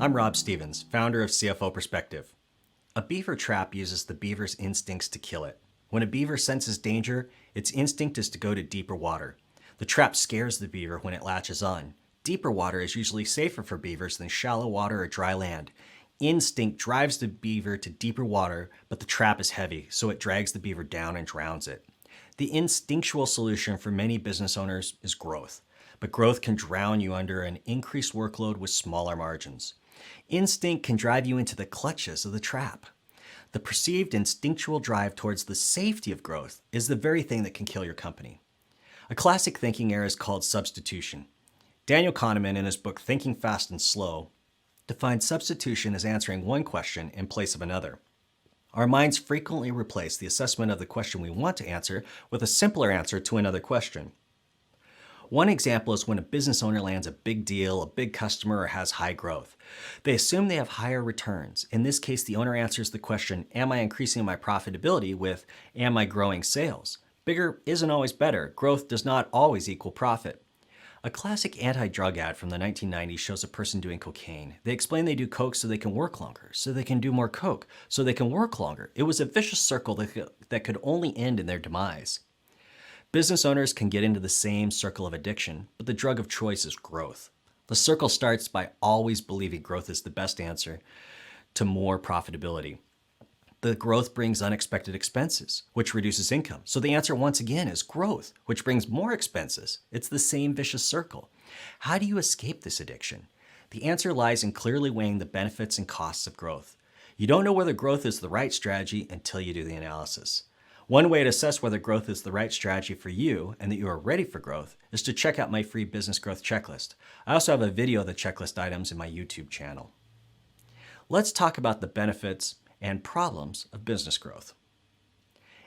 I'm Rob Stevens, founder of CFO Perspective. A beaver trap uses the beaver's instincts to kill it. When a beaver senses danger, its instinct is to go to deeper water. The trap scares the beaver when it latches on. Deeper water is usually safer for beavers than shallow water or dry land. Instinct drives the beaver to deeper water, but the trap is heavy, so it drags the beaver down and drowns it. The instinctual solution for many business owners is growth, but growth can drown you under an increased workload with smaller margins. Instinct can drive you into the clutches of the trap. The perceived instinctual drive towards the safety of growth is the very thing that can kill your company. A classic thinking error is called substitution. Daniel Kahneman, in his book Thinking Fast and Slow, defines substitution as answering one question in place of another. Our minds frequently replace the assessment of the question we want to answer with a simpler answer to another question. One example is when a business owner lands a big deal, a big customer, or has high growth. They assume they have higher returns. In this case, the owner answers the question, am I increasing my profitability, with, am I growing sales? Bigger isn't always better. Growth does not always equal profit. A classic anti-drug ad from the 1990s shows a person doing cocaine. They explain they do coke so they can work longer, so they can do more coke, so they can work longer. It was a vicious circle that could only end in their demise. Business owners can get into the same circle of addiction, but the drug of choice is growth. The circle starts by always believing growth is the best answer to more profitability. The growth brings unexpected expenses, which reduces income. So the answer once again is growth, which brings more expenses. It's the same vicious circle. How do you escape this addiction? The answer lies in clearly weighing the benefits and costs of growth. You don't know whether growth is the right strategy until you do the analysis. One way to assess whether growth is the right strategy for you and that you are ready for growth is to check out my free business growth checklist. I also have a video of the checklist items in my YouTube channel. Let's talk about the benefits and problems of business growth.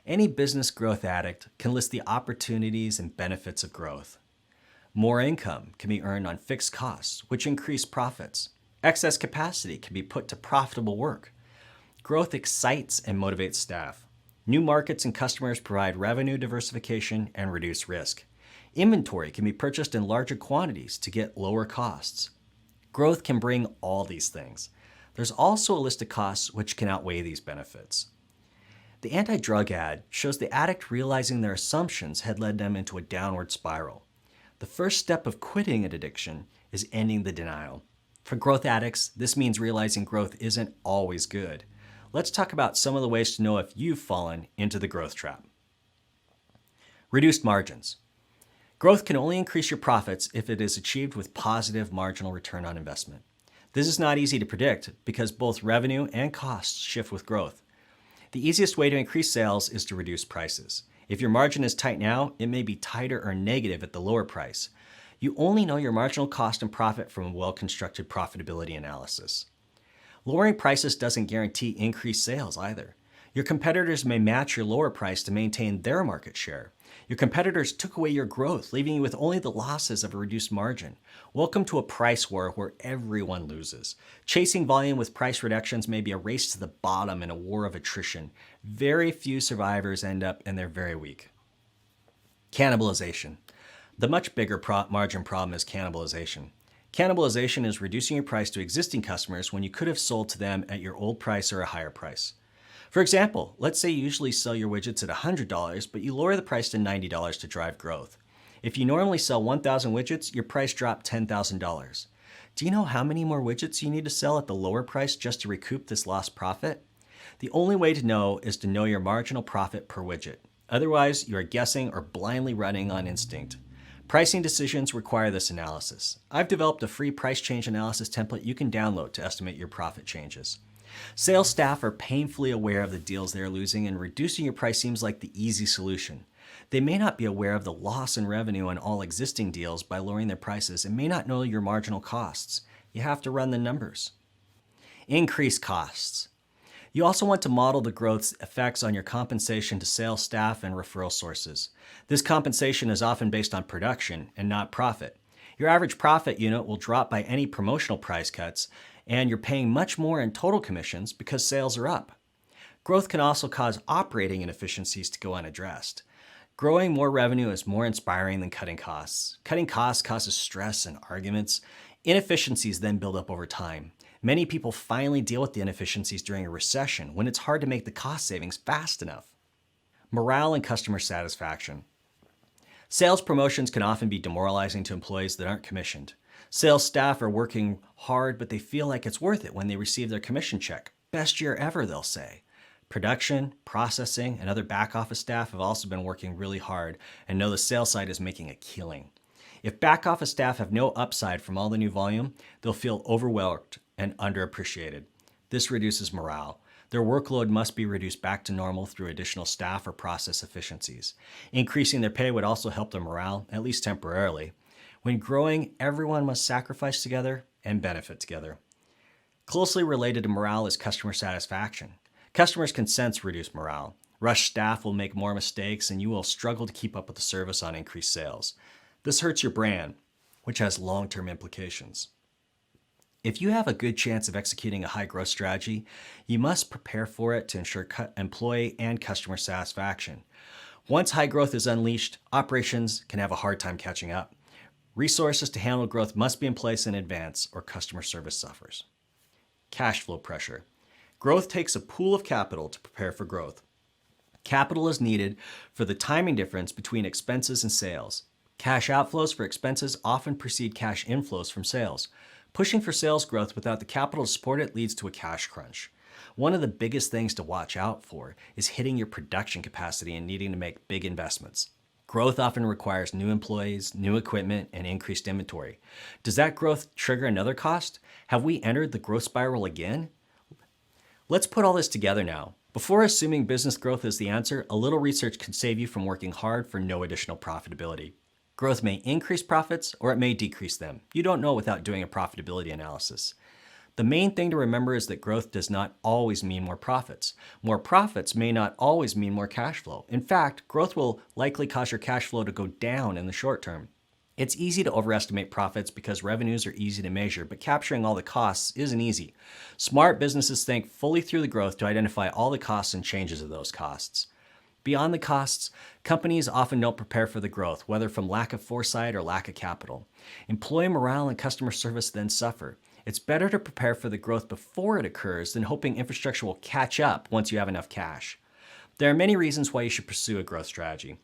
Any business growth addict can list the opportunities and benefits of growth. More income can be earned on fixed costs, which increase profits. Excess capacity can be put to profitable work. Growth excites and motivates staff. New markets and customers provide revenue diversification and reduce risk. Inventory can be purchased in larger quantities to get lower costs. Growth can bring all these things. There's also a list of costs which can outweigh these benefits. The anti-drug ad shows the addict realizing their assumptions had led them into a downward spiral. The first step of quitting an addiction is ending the denial. For growth addicts, this means realizing growth isn't always good. Let's talk about some of the ways to know if you've fallen into the growth trap. Reduced margins. Growth can only increase your profits if it is achieved with positive marginal return on investment. This is not easy to predict because both revenue and costs shift with growth. The easiest way to increase sales is to reduce prices. If your margin is tight now, it may be tighter or negative at the lower price. You only know your marginal cost and profit from a well-constructed profitability analysis. Lowering prices doesn't guarantee increased sales either. Your competitors may match your lower price to maintain their market share. Your competitors took away your growth, leaving you with only the losses of a reduced margin. Welcome to a price war where everyone loses. Chasing volume with price reductions may be a race to the bottom in a war of attrition. Very few survivors end up and they're very weak. Cannibalization. The much bigger margin problem is cannibalization. Cannibalization is reducing your price to existing customers when you could have sold to them at your old price or a higher price. For example, let's say you usually sell your widgets at $100, but you lower the price to $90 to drive growth. If you normally sell 1,000 widgets, your price dropped $10,000. Do you know how many more widgets you need to sell at the lower price just to recoup this lost profit? The only way to know is to know your marginal profit per widget. Otherwise, you are guessing or blindly running on instinct. Pricing decisions require this analysis. I've developed a free price change analysis template you can download to estimate your profit changes. Sales staff are painfully aware of the deals they are losing, and reducing your price seems like the easy solution. They may not be aware of the loss in revenue on all existing deals by lowering their prices and may not know your marginal costs. You have to run the numbers. Increase costs. You also want to model the growth's effects on your compensation to sales staff and referral sources. This compensation is often based on production and not profit. Your average profit unit will drop by any promotional price cuts, and you're paying much more in total commissions because sales are up. Growth can also cause operating inefficiencies to go unaddressed. Growing more revenue is more inspiring than cutting costs. Cutting costs causes stress and arguments. Inefficiencies then build up over time. Many people finally deal with the inefficiencies during a recession when it's hard to make the cost savings fast enough. Morale and customer satisfaction. Sales promotions can often be demoralizing to employees that aren't commissioned. Sales staff are working hard, but they feel like it's worth it when they receive their commission check. Best year ever, they'll say. Production, processing, and other back office staff have also been working really hard and know the sales side is making a killing. If back office staff have no upside from all the new volume, they'll feel overwhelmed and underappreciated. This reduces morale. Their workload must be reduced back to normal through additional staff or process efficiencies. Increasing their pay would also help their morale, at least temporarily. When growing, everyone must sacrifice together and benefit together. Closely related to morale is customer satisfaction. Customers can sense reduced morale. Rushed staff will make more mistakes and you will struggle to keep up with the service on increased sales. This hurts your brand, which has long-term implications. If you have a good chance of executing a high growth strategy, you must prepare for it to ensure employee and customer satisfaction. Once high growth is unleashed, operations can have a hard time catching up. Resources to handle growth must be in place in advance or customer service suffers. Cash flow pressure. Growth takes a pool of capital to prepare for growth. Capital is needed for the timing difference between expenses and sales. Cash outflows for expenses often precede cash inflows from sales. Pushing for sales growth without the capital to support it leads to a cash crunch. One of the biggest things to watch out for is hitting your production capacity and needing to make big investments. Growth often requires new employees, new equipment, and increased inventory. Does that growth trigger another cost? Have we entered the growth spiral again? Let's put all this together now. Before assuming business growth is the answer, a little research can save you from working hard for no additional profitability. Growth may increase profits or it may decrease them. You don't know without doing a profitability analysis. The main thing to remember is that growth does not always mean more profits. More profits may not always mean more cash flow. In fact, growth will likely cause your cash flow to go down in the short term. It's easy to overestimate profits because revenues are easy to measure, but capturing all the costs isn't easy. Smart businesses think fully through the growth to identify all the costs and changes of those costs. Beyond the costs, companies often don't prepare for the growth, whether from lack of foresight or lack of capital. Employee morale and customer service then suffer. It's better to prepare for the growth before it occurs than hoping infrastructure will catch up once you have enough cash. There are many reasons why you should pursue a growth strategy.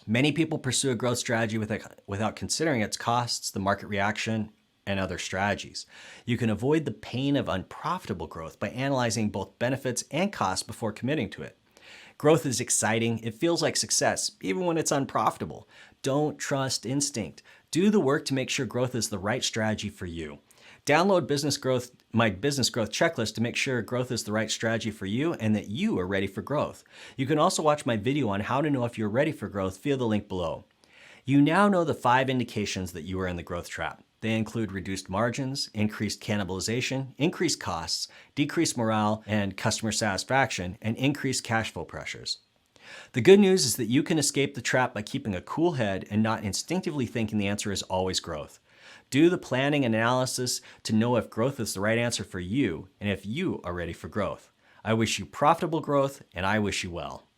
Many people pursue a growth strategy without considering its costs, the market reaction, and other strategies. You can avoid the pain of unprofitable growth by analyzing both benefits and costs before committing to it. Growth is exciting. It feels like success, even when it's unprofitable. Don't trust instinct. Do the work to make sure growth is the right strategy for you. Download my business growth checklist to make sure growth is the right strategy for you and that you are ready for growth. You can also watch my video on how to know if you're ready for growth via the link below. You now know the 5 indications that you are in the growth trap. They include reduced margins, increased cannibalization, increased costs, decreased morale and customer satisfaction, and increased cash flow pressures. The good news is that you can escape the trap by keeping a cool head and not instinctively thinking the answer is always growth. Do the planning and analysis to know if growth is the right answer for you and if you are ready for growth. I wish you profitable growth, and I wish you well.